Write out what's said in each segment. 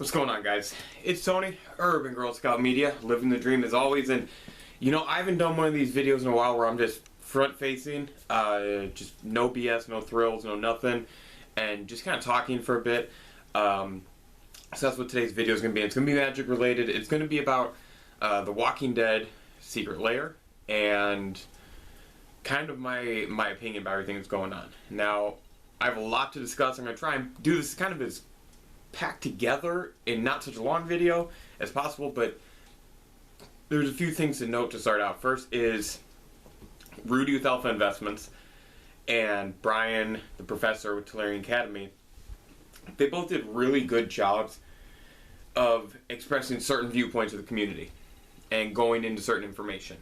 What's going on, guys? It's Tony, Urban Girl Scout Media, living the dream as always. And you know, I haven't done one of these videos in a while where I'm just front facing, just no BS, no thrills, no nothing, and just kind of talking for a bit. So that's what today's video is going to be. It's going to be Magic related. It's going to be about the Walking Dead Secret Lair and kind of my opinion about everything that's going on. Now, I have a lot to discuss. I'm going to try and do this kind of as packed together in not such a long video as possible, but there's a few things to note to start out. First is Rudy with Alpha Investments and Brian, the professor with Tolarian Academy. They both did really good jobs of expressing certain viewpoints of the community and going into certain information.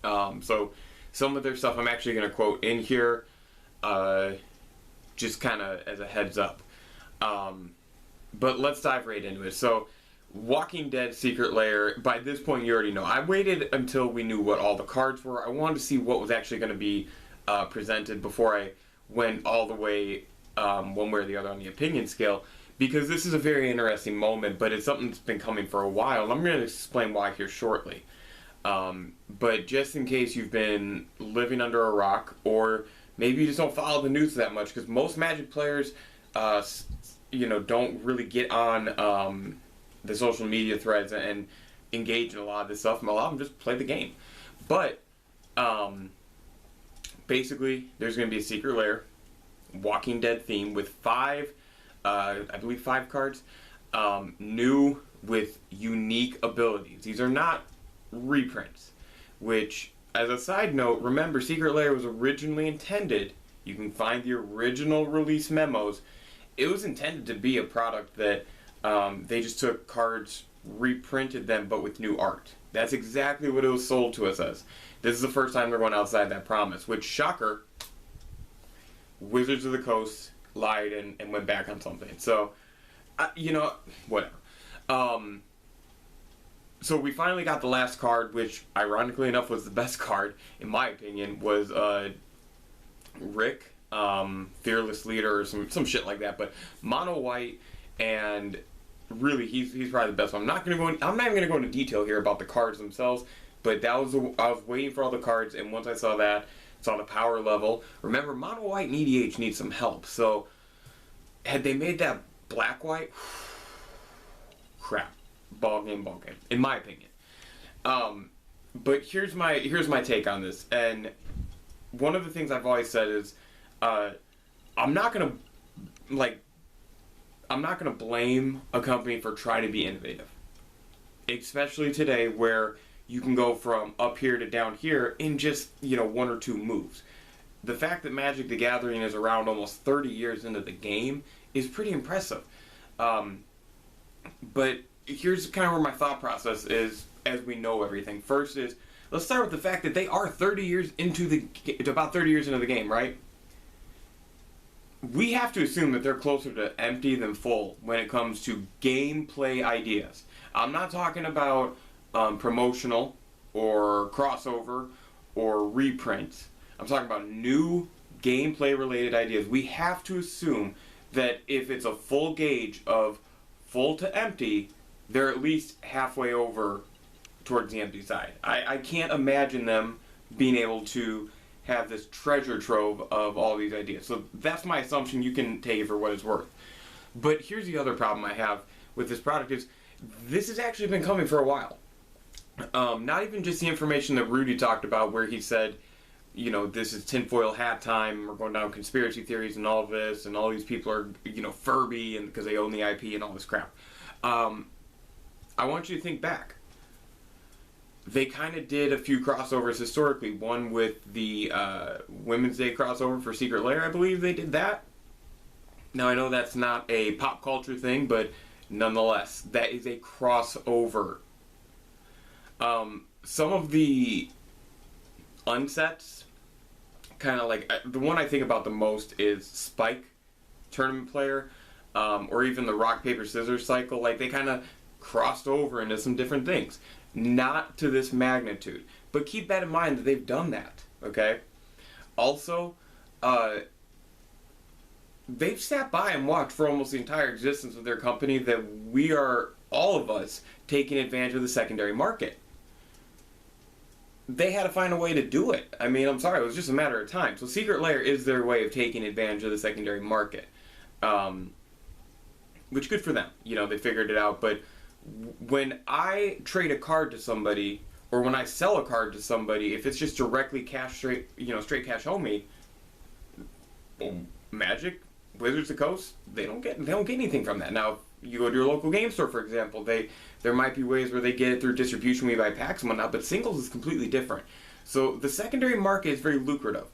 So some of their stuff I'm actually going to quote in here, just kind of as a heads up. But let's dive right into it. So, Walking Dead Secret Lair, by this point you already know. I waited until we knew what all the cards were. I wanted to see what was actually going to be presented before I went all the way one way or the other on the opinion scale, because this is a very interesting moment, but it's something that's been coming for a while, and I'm going to explain why here shortly. But just in case you've been living under a rock, or maybe you just don't follow the news that much, because most Magic players don't really get on the social media threads and engage in a lot of this stuff. A lot of them just play the game. But basically, there's going to be a Secret Lair, Walking Dead theme with I believe five cards, new with unique abilities. These are not reprints, which, as a side note, remember Secret Lair was originally intended, you can find the original release memos, it was intended to be a product that they just took cards, reprinted them, but with new art. That's exactly what it was sold to us as. This is the first time they're going outside that promise, which, shocker, Wizards of the Coast lied and went back on something. So, whatever. So we finally got the last card, which, ironically enough, was the best card, in my opinion, was Rick, Fearless Leader, or some shit like that, but mono white, and really he's probably the best one. I'm not even going to go into detail here about the cards themselves, but I was waiting for all the cards, and once I saw that, saw the power level. Remember, mono white and EDH needs some help, so had they made that black white, crap, ball game, in my opinion. But here's my take on this, and one of the things I've always said is, I'm not gonna blame a company for trying to be innovative, especially today where you can go from up here to down here in just one or two moves. The fact that Magic the Gathering is around almost 30 years into the game is pretty impressive. But here's kind of where my thought process is as we know everything. First is, let's start with the fact that they are about 30 years into the game, right? We have to assume that they're closer to empty than full when it comes to gameplay ideas. I'm not talking about promotional or crossover or reprints. I'm talking about new gameplay related ideas. We have to assume that if it's a full gauge of full to empty, they're at least halfway over towards the empty side. I can't imagine them being able to have this treasure trove of all these ideas. So that's my assumption. You can take it for what it's worth. But here's the other problem I have with this product is this has actually been coming for a while. Not even just the information that Rudy talked about where he said, this is tinfoil hat time, we're going down conspiracy theories and all of this, and all these people are, Furby and because they own the IP and all this crap. I want you to think back. They kind of did a few crossovers historically. One with the Women's Day crossover for Secret Lair, I believe they did that. Now, I know that's not a pop culture thing, but nonetheless, that is a crossover. Some of the unsets, kind of like, the one I think about the most is Spike, Tournament Player, or even the Rock, Paper, Scissors cycle. Like, they kind of crossed over into some different things. Not to this magnitude, but keep that in mind that they've done that, okay? Also, they've sat by and watched for almost the entire existence of their company that we are, all of us, taking advantage of the secondary market. They had to find a way to do it. I mean, I'm sorry, it was just a matter of time. So Secret Lair is their way of taking advantage of the secondary market. Which, good for them. You know, they figured it out. But when I trade a card to somebody, or when I sell a card to somebody, if it's just directly cash straight, straight cash homie, Magic, Wizards of the Coast, they don't get anything from that. Now, you go to your local game store, for example, there might be ways where they get it through distribution, we buy packs and whatnot, but singles is completely different. So the secondary market is very lucrative.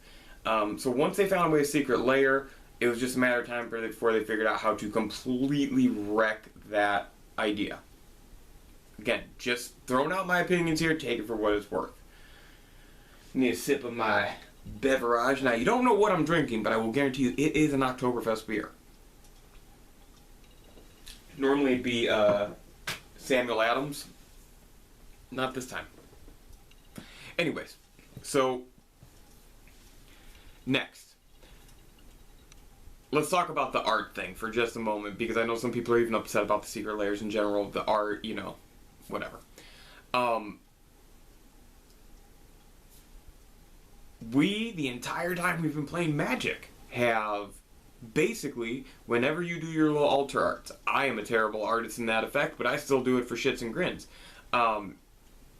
So once they found a way to Secret Lair, it was just a matter of time before they figured out how to completely wreck that idea. Again, just throwing out my opinions here, take it for what it's worth. Need a sip of my beverage. Now, you don't know what I'm drinking, but I will guarantee you it is an Oktoberfest beer. Normally it'd be Samuel Adams. Not this time. Anyways, so next, let's talk about the art thing for just a moment, because I know some people are even upset about the Secret Lairs in general, the art, whatever. We, the entire time we've been playing Magic, have basically, whenever you do your little altar arts, I am a terrible artist in that effect, but I still do it for shits and grins.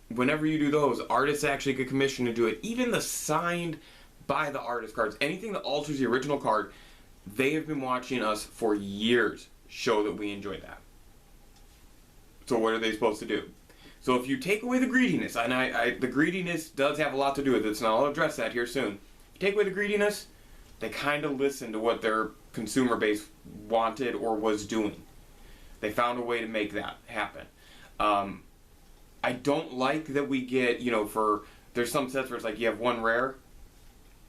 Whenever you do those, artists actually get commissioned to do it. Even the signed by the artist cards, anything that alters the original card, they have been watching us for years show that we enjoy that. So what are they supposed to do? So if you take away the greediness, and the greediness does have a lot to do with this, and I'll address that here soon. If you take away the greediness, they kind of listened to what their consumer base wanted or was doing. They found a way to make that happen. I don't like that we get, there's some sets where it's like you have one rare,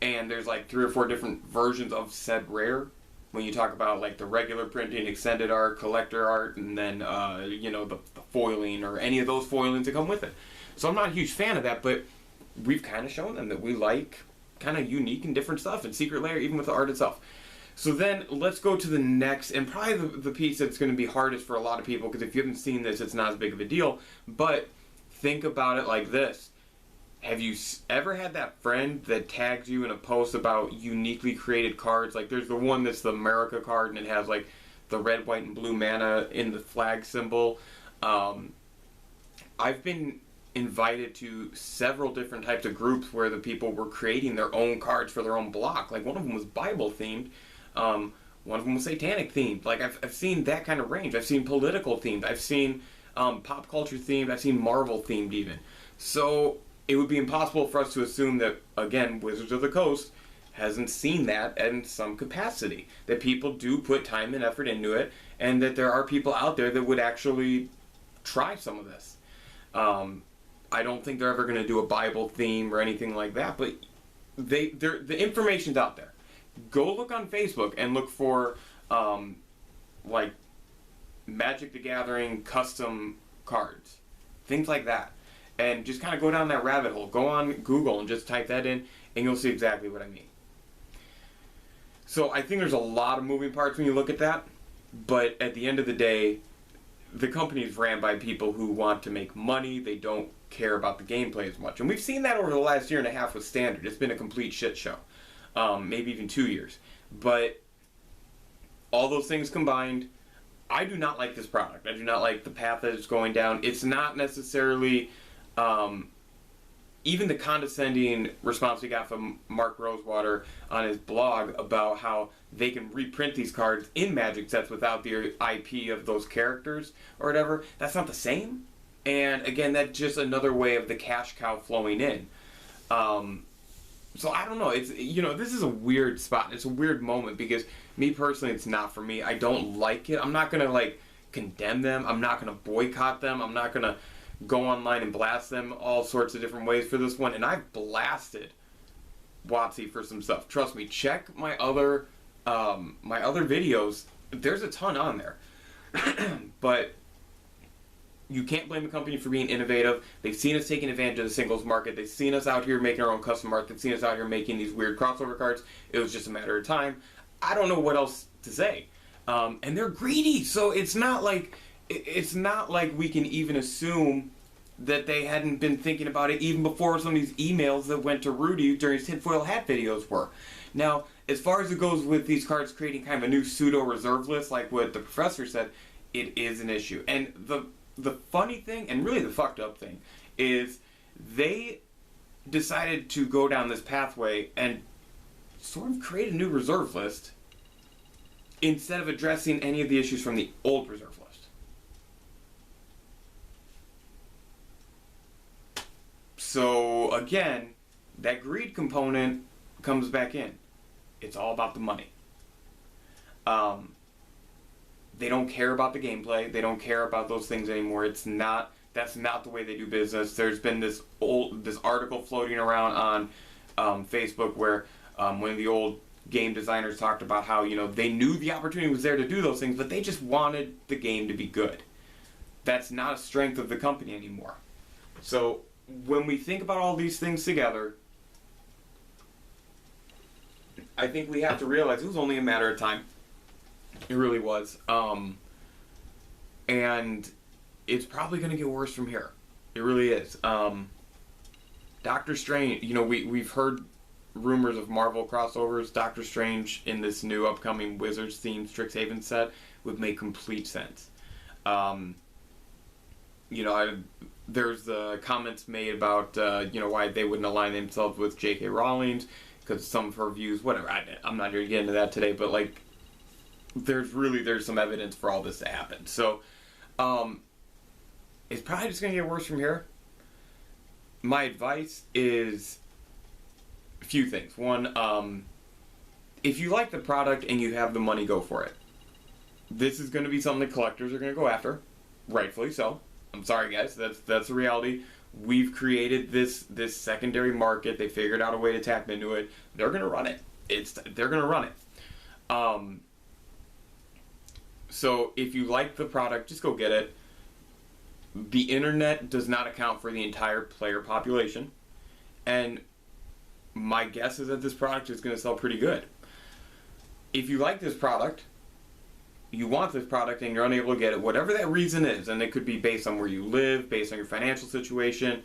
and there's like 3 or 4 different versions of said rare. When you talk about like the regular printing, extended art, collector art, and then the foiling or any of those foilings that come with it. So I'm not a huge fan of that, but we've kind of shown them that we like kind of unique and different stuff in Secret Lair, even with the art itself. So then let's go to the next, and probably the piece that's going to be hardest for a lot of people, because if you haven't seen this, it's not as big of a deal. But think about it like this. Have you ever had that friend that tags you in a post about uniquely created cards? Like there's the one that's the America card, and it has like the red, white, and blue mana in the flag symbol. I've been invited to several different types of groups where the people were creating their own cards for their own block. Like one of them was Bible themed. One of them was satanic themed. Like I've seen that kind of range. I've seen political themed. I've seen pop culture themed. I've seen Marvel themed even. So it would be impossible for us to assume that, again, Wizards of the Coast hasn't seen that in some capacity. That people do put time and effort into it, and that there are people out there that would actually try some of this. I don't think they're ever going to do a Bible theme or anything like that, but the information's out there. Go look on Facebook and look for, like, Magic the Gathering custom cards. Things like that. And just kind of go down that rabbit hole. Go on Google and just type that in, and you'll see exactly what I mean. So I think there's a lot of moving parts when you look at that, but at the end of the day, the company is ran by people who want to make money. They don't care about the gameplay as much. And we've seen that over the last year and a half with Standard. It's been a complete shit show. Maybe even 2 years. But all those things combined, I do not like this product. I do not like the path that it's going down. It's not necessarily... even the condescending response we got from Mark Rosewater on his blog about how they can reprint these cards in Magic sets without the IP of those characters or whatever, that's not the same. And again, that's just another way of the cash cow flowing in. So I don't know, it's, this is a weird spot. It's a weird moment because me personally, it's not for me. I don't like it. I'm not going to condemn them. I'm not going to boycott them. I'm not going to go online and blast them all sorts of different ways for this one. And I've blasted WotC for some stuff. Trust me, check my other videos. There's a ton on there. But you can't blame the company for being innovative. They've seen us taking advantage of the singles market. They've seen us out here making our own custom art. They've seen us out here making these weird crossover cards. It was just a matter of time. I don't know what else to say. And they're greedy, so it's not like we can even assume that they hadn't been thinking about it even before some of these emails that went to Rudy during his tinfoil hat videos were. Now, as far as it goes with these cards creating kind of a new pseudo reserve list, like what the professor said, it is an issue. And the funny thing, and really the fucked up thing, is they decided to go down this pathway and sort of create a new reserve list instead of addressing any of the issues from the old reserve list. So again, that greed component comes back in. It's all about the money. They don't care about the gameplay. They don't care about those things anymore. That's not the way they do business. There's been this article floating around on Facebook where one of the old game designers talked about how, they knew the opportunity was there to do those things, but they just wanted the game to be good. That's not a strength of the company anymore. So when we think about all these things together, I think we have to realize it was only a matter of time. It really was. And it's probably going to get worse from here. It really is. Doctor Strange, we've heard rumors of Marvel crossovers. Doctor Strange in this new upcoming Wizards themed Strixhaven set would make complete sense. There's the comments made about why they wouldn't align themselves with J.K. Rowling because some of her views, whatever. I'm not here to get into that today, but there's some evidence for all this to happen. So it's probably just going to get worse from here. My advice is a few things. One, if you like the product and you have the money, go for it. This is going to be something that collectors are going to go after, rightfully so. I'm sorry, guys. That's the reality. We've created this secondary market. They figured out a way to tap into it. They're going to run it. They're going to run it. So if you like the product, just go get it. The internet does not account for the entire player population. And my guess is that this product is going to sell pretty good. If you like this product, you want this product and you're unable to get it, whatever that reason is, and it could be based on where you live, based on your financial situation,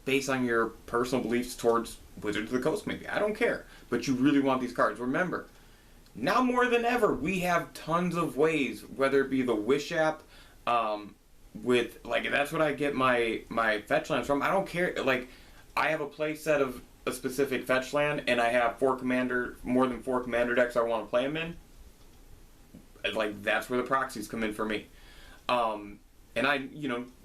based on your personal beliefs towards Wizards of the Coast maybe, I don't care, but you really want these cards. Remember, now more than ever, we have tons of ways, whether it be the Wish app, that's what I get my fetch lands from. I don't care, I have a play set of a specific fetch land, and I have more than 4 commander decks I want to play them in. That's where the proxies come in for me. And I,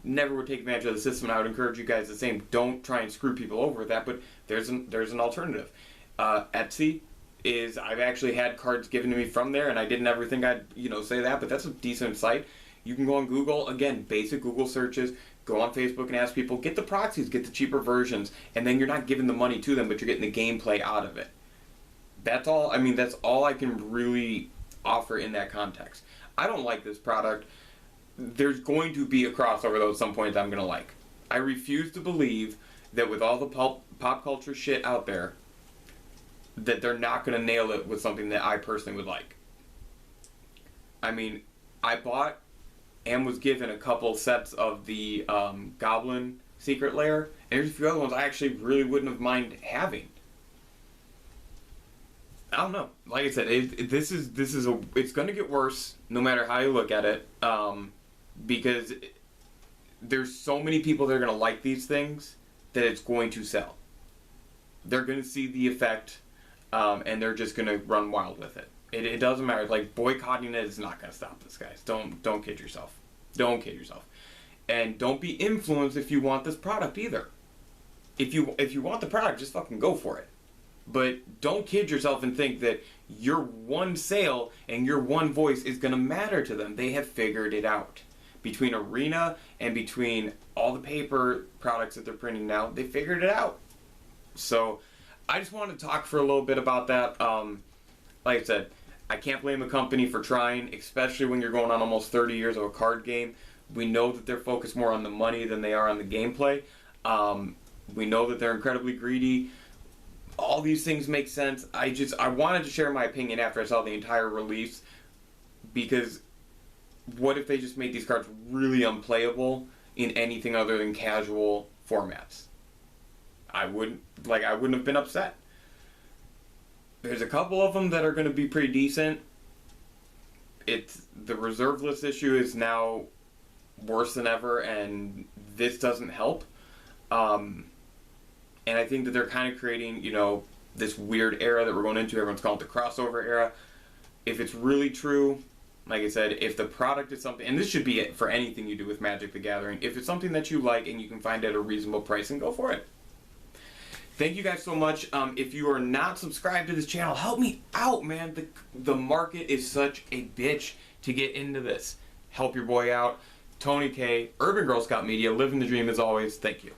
never would take advantage of the system, and I would encourage you guys the same. Don't try and screw people over with that, but there's an alternative. Etsy is, I've actually had cards given to me from there, and I didn't ever think I'd, say that, but that's a decent site. You can go on Google, again, basic Google searches, go on Facebook and ask people, get the proxies, get the cheaper versions, and then you're not giving the money to them, but you're getting the gameplay out of it. That's all I can really offer in that context. I don't like this product. There's going to be a crossover though at some point that I'm going to like. I refuse to believe that with all the pop culture shit out there that they're not going to nail it with something that I personally would like. I bought and was given a couple sets of the Goblin Secret Lair, and there's a few other ones I actually really wouldn't have mind having. I don't know. Like I said, it's going to get worse no matter how you look at it, because there's so many people that are going to like these things that it's going to sell. They're going to see the effect, and they're just going to run wild with it. It doesn't matter. Boycotting it is not going to stop this, guys. Don't kid yourself. Don't kid yourself. And don't be influenced if you want this product either. If you want the product, just fucking go for it. But don't kid yourself and think that your one sale and your one voice is going to matter to them. They have figured it out. Between Arena and between all the paper products that they're printing now, they figured it out. So I just wanted to talk for a little bit about that. Like I said, I can't blame the company for trying, especially when you're going on almost 30 years of a card game. We know that they're focused more on the money than they are on the gameplay. We know that they're incredibly greedy. All these things make sense. I wanted to share my opinion after I saw the entire release. because what if they just made these cards really unplayable in anything other than casual formats? I wouldn't have been upset. There's a couple of them that are going to be pretty decent. It's the reserve list issue is now worse than ever, and this doesn't help. And I think that they're kind of creating, this weird era that we're going into. Everyone's calling it the crossover era. If it's really true, like I said, if the product is something, and this should be it for anything you do with Magic the Gathering, if it's something that you like and you can find at a reasonable price, then go for it. Thank you guys so much. If you are not subscribed to this channel, help me out, man. The market is such a bitch to get into this. Help your boy out. Tony K, Urban Girl Scout Media, living the dream as always. Thank you.